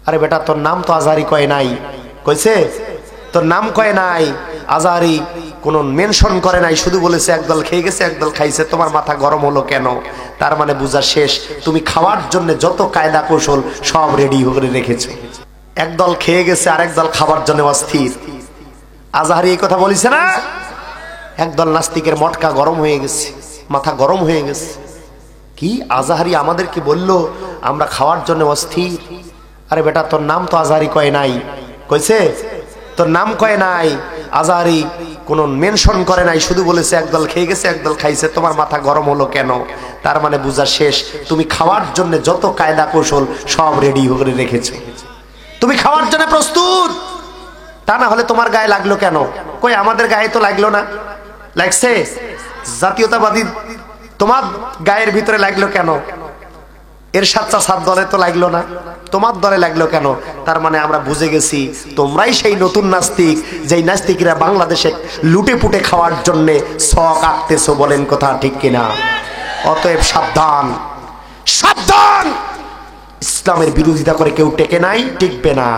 আরে বেটা তোর নাম তো আজহারি কয় নাই, কইছে তোর নাম কয় নাই, আজহারি কোনো মেনশন করে নাই, শুধু বলেছে একদল খেয়ে গেছে একদল খাইছে, তোমার মাথা গরম হলো কেন? তার মানে বোঝা শেষ তুমি খাওয়ার জন্য যত কায়দা কৌশল সব রেডি করে রেখেছো। একদল খেয়ে গেছে আর একদল খাবার জন্য অস্থির। আজহারি এই কথা বলেছে না? একদল নাস্তিকের মটকা গরম হয়ে গেছে, মাথা গরম হয়ে গেছে। কি আজহারি আমাদেরকে বলল আমরা খাওয়ার জন্য অস্থির? আরে বেটা তোর নাম তো আজহারি কয় নাই, কইছে তোর নাম কয় নাই, আজহারি কোনো মেনশন করে নাই, শুধু বলেছে একদল খেয়ে গেছে একদল খাইছে, তোমার মাথা গরম হলো কেন? তার মানে বোঝা শেষ তুমি খাওয়ার জন্য যত কায়দা কৌশল সব রেডি করে রেখেছো। তুমি খাওয়ার জন্য প্রস্তুত, তা না হলে তোমার গায়ে লাগলো কেন? কই আমাদের গায়ে তো লাগলো না। লাগছে জাতীয়তাবাদী তোমার গায়ের ভিতরে লাগলো কেন? এরশাদ চাচার দলে তো লাগলো না, তোমার দলে লাগলো কেন? তার মানে আমরা বুঝে গেছি তোমরাই সেই নতুন নাস্তিক, যেই নাস্তিকরা বাংলাদেশে লুটে পুটে খাওয়ার জন্য শখ আঁকতেছো। বলেন কথা ঠিক কিনা? অতএব সাবধান, সাবধান। ইসলামের বিরোধিতা করে কেউ টেকে নাই, টিকবে না।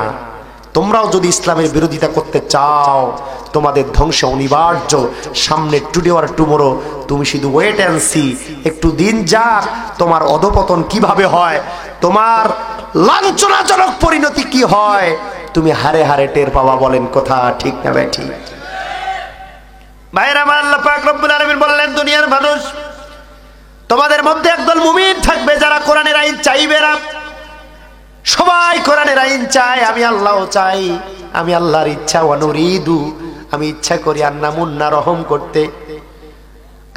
তোমরাও যদি ইসলামের বিরোধিতা করতে চাও তোমাদের ধ্বংস অনিবার্য। সামনে টুডে আর টুমোরো, তুমি শুধু ওয়েট অ্যান্ড সি। একটু দিন যাক, তোমার অধপতন কিভাবে হয়, তোমার লাঞ্ছনাজনক পরিণতি কি হয়, তুমি হারে হারে টের পাওয়া। বলেন কথা ঠিক না বেঠি? ভাইরা আমার, আল্লাহ পাক রব্বুল আলামিন বললেন দুনিয়ার মানুষ তোমাদের মধ্যে একদল মুমিন থাকবে যারা কোরআনের আইন চাইবে না। সবাই কোরআনের আইন চায়, আমি আল্লাহও চাই, আমি আল্লাহর ইচ্ছা ওয়ানুরিদু, আমি ইচ্ছা করি আন্নামুন্না রহম করতে।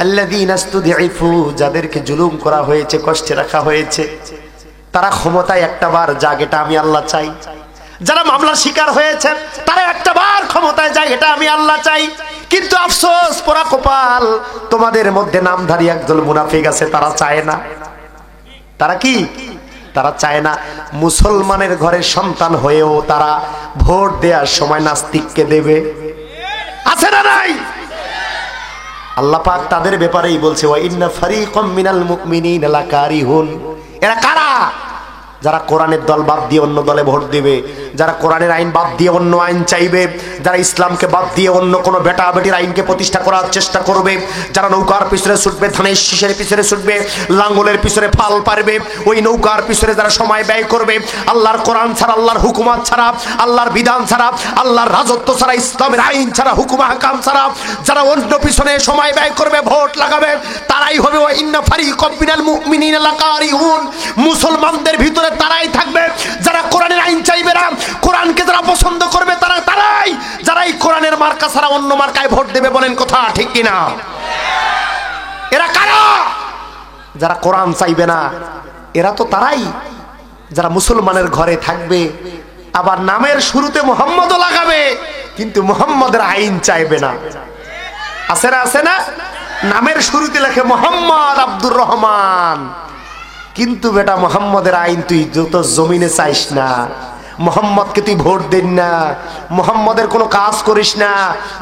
আল্লাযীনা ইসতুদঈফু, যাদেরকে জুলুম করা হয়েছে, কষ্টে রাখা হয়েছে, তারা ক্ষমতায় একটা বার যাক, এটা আমি আল্লাহ চাই। যারা মামলার শিকার হয়েছে তারা একটা বার ক্ষমতায় যায়, এটা আমি আল্লাহ চাই। কিন্তু আফসোস, পোড়া কপাল, তোমাদের মধ্যে নামধারী একদল মুনাফিক আছে, তারা চায় না। তারা কি? তারা চায় না। মুসলমানের ঘরে সন্তান হয়েও তারা ভোট দেওয়ার সময় নাস্তিককে দেবে। আছে না নাই? আল্লাহ পাক তাদের ব্যাপারেই বলছে ওয়া ইন্না ফারিকাম মিনাল মুমিনিনা লাকারিহুন। এরা কারা? যারা কোরআনের দল বাদ দিয়ে অন্য দলে ভোট দিবে, যারা কোরআনের আইন বাদ দিয়ে অন্য আইন চাইবে, যারা ইসলামকে বাদ দিয়ে অন্য কোনো বেটা বেটির আইনকে প্রতিষ্ঠা করার চেষ্টা করবে, যারা নৌকার পিছনে ছুটবে, ধানের শীষের পিছনে ছুটবে, লাঙ্গলের পিছনে ফাল পারবে, ওই নৌকার পিছনে যারা সময় ব্যয় করবে, আল্লাহর কোরআন ছাড়া, আল্লাহর হুকুমাত ছাড়া, আল্লাহর বিধান ছাড়া, আল্লাহর রাজত্ব ছাড়া, ইসলামের আইন ছাড়া, হুকুম হাকাম ছাড়া যারা অন্য পিছনে সময় ব্যয় করবে, ভোট লাগাবে, তারাই হবে ওয়া ইন্না ফারিকাম মিনাল মুমিনিনা লাকারিহুন। মুসলমানদের ভিতরে তারাই থাকবে যারা কোরআনের আইন চাইবে না, কোরআনকে যারা পছন্দ করবে, তারাই যারা এই কোরআনের মার্কা ছাড়া অন্য মার্কায় ভোট দেবে। বলেন কথা ঠিক কিনা? এরা কারা? যারা কোরআন চাইবে না, এরা তো তারাই যারা মুসলমানের ঘরে থাকবে, আবার নামের শুরুতে মোহাম্মদও লাগাবে, কিন্তু মোহাম্মদের আইন চাইবে না। আছে না? আছে না? নামের শুরুতে লেখে মোহাম্মদ আব্দুর রহমান, কিন্তু বেটা মোহাম্মদের আইন তুই যত জমিনে চাইস না, মোহাম্মদকে তুই ভোট দেন না, মোহাম্মদের কোনো কাজ করিস না,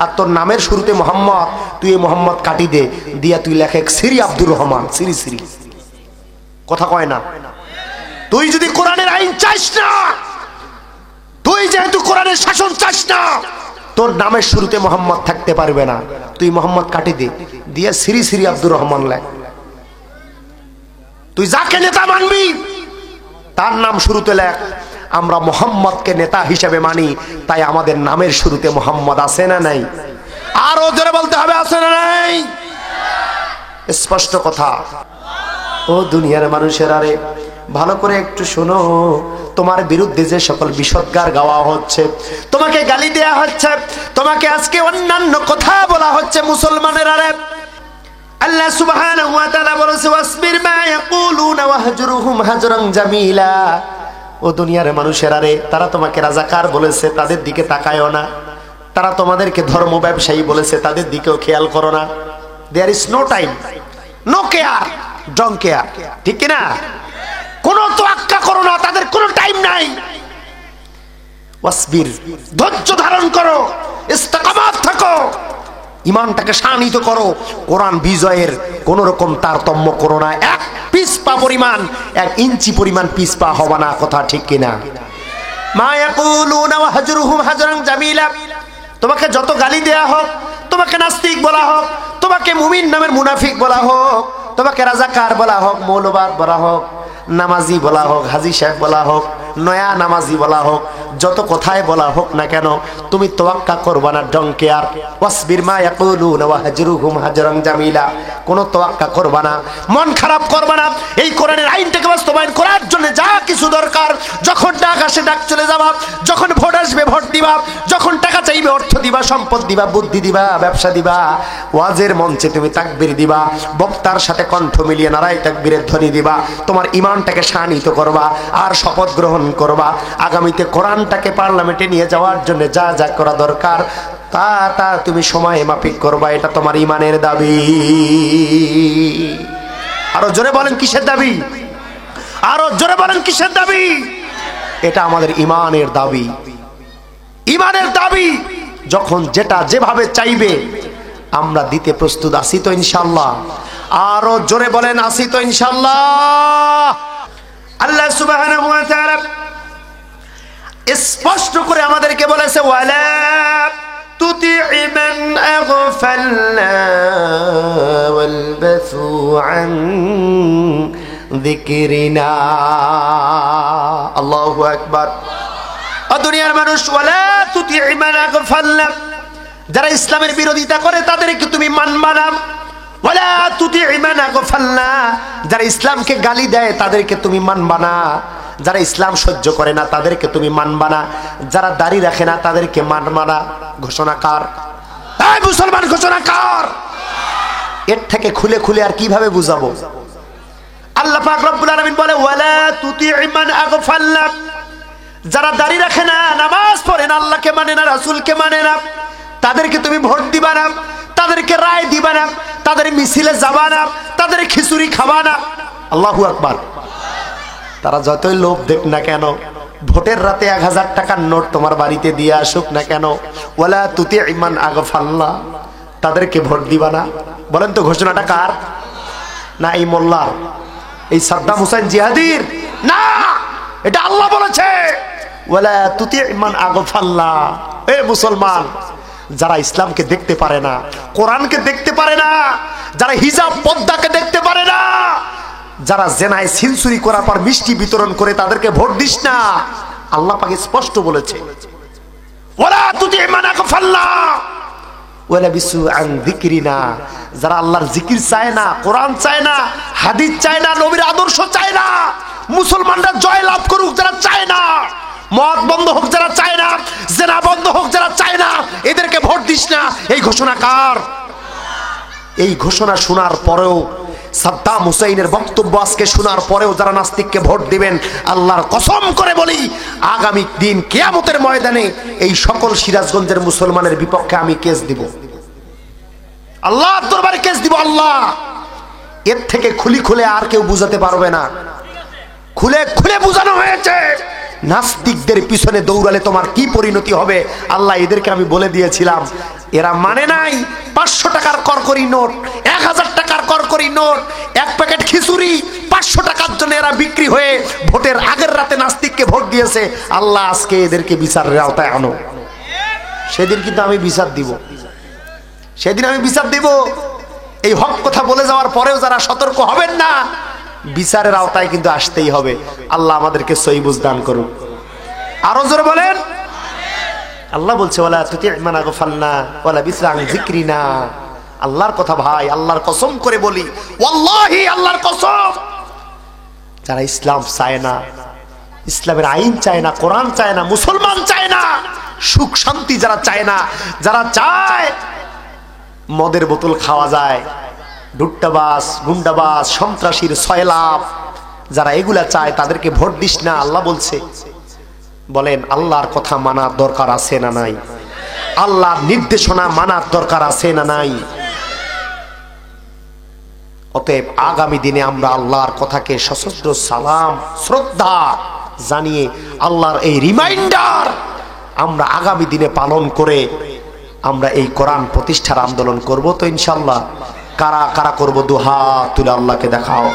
আর তোর নামের শুরুতে মোহাম্মদ, তুই এই মোহাম্মদ কাটি দে, দিয়া তুই লেখে শ্রী আব্দুর রহমান, শ্রী শ্রী। কথা কয় না? তুই যদি কোরআনের আইন চাইস না, তুই যেহেতু কোরআনের শাসন চাস না, তোর নামের শুরুতে মোহাম্মদ থাকতে পারবে না, তুই মোহাম্মদ কাটি দে, দিয়া শ্রী শ্রী আব্দুর রহমান লেখ। তুই যাকে নেতা মানবি তার নাম শুরুতে লেখ। আমরা মোহাম্মদকে নেতা হিসেবে মানি, তাই আমাদের নামের শুরুতে মোহাম্মদ আছে না নাই? আরো জোরে বলতে হবে, আছে না নাই? স্পষ্ট কথা। ও দুনিয়ার মানুষেরা রে, ভালো করে একটু শোনো। তোমার বিরুদ্ধে যে সকল বিষদগার গাওয়া হচ্ছে, তোমাকে গালি দেয়া হচ্ছে, তোমাকে আজকে অন্যান্য কথা বলা হচ্ছে, মুসলমানেরা রে, আল্লাহ সুবহানাহু ওয়া তাআলা বলেছে ওয়াসবির মা ইয়াকুলুনা ওয়াহজুরহুম হাজরান জামিলা। ও দুনিয়ার মানুষেরা রে, তারা তোমাকে রাজাকার বলেছে, তাদের দিকে তাকায়ও না। তারা তোমাদেরকে ধর্ম ব্যবসায়ী বলেছে, তাদের দিকেও খেয়াল করো না। There is no time, no care, don't care. ঠিক কি না? কোনো তোয়াক্কা করো না, তাদের কোনো টাইম নাই। ওয়াসবির, ধৈর্য ধারণ করো, ইস্তেকামাত থাকো, ইমানটাকে শানিত করো। কোরআন বিজয়ের কোন রকম তারতম্য করো না। এক পিসপা পরিমাণ, 1 ইঞ্চি পরিমাণ পিসপা হবে না। কথা ঠিক কিনা? মা ইয়াকুলুনা ওয়াহজুরহুম হাজরান জামিলা। তোমাকে যত গালি দেয়া হোক, তোমাকে নাস্তিক বলা হোক, তোমাকে মুমিন নামের মুনাফিক বলা হোক, তোমাকে রাজাকার বলা হোক, মৌলবাদ বলা হোক, নামাজি বলা হোক, হাজী সাহেব বলা হোক, নয়া নামাজি বলা হোক, যত কথায় বলা হোক না কেন, তুমি তোয়াক্কা করবা না। Don't care. ওয়াসবির মা ইয়াকুলুনা ওয়াহজুরহুম হাজরান জামিলা। কোনো তোয়াক্কা করবা না, মন খারাপ করবা না। এই কোরআনের আইনটাকে বাস্তবায়ন করার জন্য যা কিছু দরকার, যখন ডাক আসে ডাক চলে যাবা, যখন ভোট আসবে ভোট দিবা, যখন টাকা চাইবে অর্থ দিবা, সম্পদ দিবা, বুদ্ধি দিবা, ব্যবসা দিবা, ওয়াজের মঞ্চে তুমি তাকবীর দিবা, বক্তার সাথে কণ্ঠ মিলিয়ে নারায়ে তাকবীরের ধ্বনি দিবা, তোমার ঈমানটাকে শানিত করবা আর শপথ গ্রহণ করবা আগামীতে কোরআনটাকে পার্লামেন্টে নিয়ে যাওয়ার জন্য যা যা করা দরকার তা তুমি সময় মাফিক করবা। এটা তোমার ঈমানের দাবি। আরো জোরে বলেন কিসের দাবি? আরো জোরে বলেন কিসের দাবি? এটা আমাদের ঈমানের দাবি। ঈমানের দাবি। যখন যেটা যেভাবে চাইবে আমরা দিতে প্রস্তুত আছি তো ইনশাআল্লাহ? আরো জোরে বলেন আছি তো ইনশাআল্লাহ? আল্লাহ সুবহানাহু ওয়া তাআলা স্পষ্ট করে আমাদেরকে বলেছে, ওয়ালা তুতি'ি মান আগফালনা ওয়ালবাসু আন যিকরিনা। আল্লাহু আকবার। ও দুনিয়ার মানুষ, ওয়ালা তুতি'ি মান আগফালনা, যারা ইসলামের বিরোধিতা করে তাদেরকে তুমি মানবা না। ওয়ালা তুতি'ি মান আগফালনা, যারা ইসলামকে গালি দেয় তাদেরকে তুমি মানবা না। যারা ইসলাম সহ্য করে না তাদেরকে তুমি মানবা না। যারা দাড়ি রাখে না তাদেরকে মানবা না। ঘোষণা কার? এই মুসলমান, ঘোষণা কার? এর থেকে খুলে খুলে আর কিভাবে বুঝাবো? আল্লাহ পাক রব্বুল আলামিন বলে, ওয়ালা তুতি'ি মান আগফালনা, যারা দাড়ি রাখে না, নামাজ পড়ে না, আল্লাহকে মানে না, রাসূলকে মানে না, তাদেরকে তুমি ভোট দিবা না, তাদেরকে রায় দিবা না, তাদের মিছিলে যাবা না, তাদের খিচুড়ি খাবা না। আল্লাহু আকবার। তারা যতই লোভ দেখ না কেন, ভোটের রাতে 1000 টাকার নোট তোমার বাড়িতে দিয়ে আসুক না কেন, ওয়ালা তুতি'ি মান আগফালনা, তাদেরকে ভোট দিবা না। বলেন তো ঘোষণাটা কার? না এই মোল্লার, এই সাদ্দাম হোসেন জিহাদির? না, এটা আল্লাহ বলেছে, ওয়ালা তুতি'ি মান আগফালনা। এ মুসলমান, যারা ইসলামকে দেখতে পারে না, কোরআনকে দেখতে পারে না, যারা হিজাব পর্দাকে দেখতে পারে না, যারা জেনায় সেঞ্চুরি করার পর মিষ্টি বিতরণ করে, তাদেরকে ভোট দিস না। আল্লাহ পাক স্পষ্ট বলেছে, ওয়ালা তুতি'ি মান আগফালনা ওয়ালা বিসু আন যিকরিনা, যারা আল্লাহর জিকির চায় না, কোরআন চায় না, হাদিস চায় না, নবীর আদর্শ চায় না, মুসলমানরা জয় লাভ করুক যারা চায় না, মদ বন্ধ হোক যারা চায় না, জেনা বন্ধ হোক যারা চায় না, এদেরকে ভোট দিস না। এই ঘোষণা কার? এই ঘোষণা শোনার পরেও, সাদ্দাম হুসাইনের বক্তব্য আজকে শোনার পরেও যারা নাস্তিককে ভোট দিবেন, আল্লাহর কসম করে বলি, আগামী দিন কিয়ামতের ময়দানে এই সকল সিরাজগঞ্জের মুসলমানের বিপক্ষে আমি কেস দিব, আল্লাহর দরবারে কেস দিব। আল্লাহ এর থেকে খুলি খুলে আর কেউ বুঝাতে পারবে না। খুলে খুলে বুঝানো হয়েছে, নাস্তিকদের পিছনে দৌড়ালে তোমার কি পরিণতি হবে আল্লাহ এদেরকে আমি বলে দিয়েছিলাম। এরা মানে নাই 500 টাকার করকরি নোট, 1000 টাকার করকরি নোট, এক প্যাকেট খিচুড়ি 500 টাকার জন্য এরা বিক্রি হয়ে ভোটের আগের রাতে নাস্তিককে ভোট দিয়েছে। আল্লাহ আজকে এদেরকে বিচারের আওতায় আনো। সেদিন কিন্তু আমি বিচার দিব, সেদিন আমি বিচার দিব। এই হক কথা বলে যাওয়ার পরেও যারা সতর্ক হবেন না, বিচারের আওতায় কিন্তু আসতেই হবে। আল্লাহ আমাদেরকে সহি বুঝ দান করুন। আরো জোরে বলেন। আল্লাহ বলছে, ওয়ালা তুতি'ি মান আগফালনা ওয়ালা বিসু আন যিকরিনা। আল্লাহর কথা ভাই, আল্লাহর কসম করে বলি, ওয়াল্লাহি আল্লাহর কসম, যারা ইসলাম চায় না, ইসলামের আইন চায় না, কোরআন চায় না, মুসলমান চায় না, সুখ শান্তি যারা চায় না, যারা চায় মদের বোতল খাওয়া যায়, ডুট্টাবাস, গুন্ডাবাস, সন্ত্রাসীর সয়লাভ, যারা এগুলা চায় তাদেরকে ভোট দিস না। আল্লাহ বলছে, বলেন আল্লাহর কথা মানার দরকার আছে না নাই? আল্লাহর নির্দেশনা মানার দরকার আছে না নাই? অতএব আগামী দিনে আমরা আল্লাহর কথাকে সশস্ত্র সালাম শ্রদ্ধা জানিয়ে আল্লাহর এই রিমাইন্ডার আমরা আগামী দিনে পালন করে আমরা এই কোরআন প্রতিষ্ঠার আন্দোলন করব তো ইনশাআল্লাহ। কারা কারা করব? দুহাত তুলে আল্লাহকে দেখাও।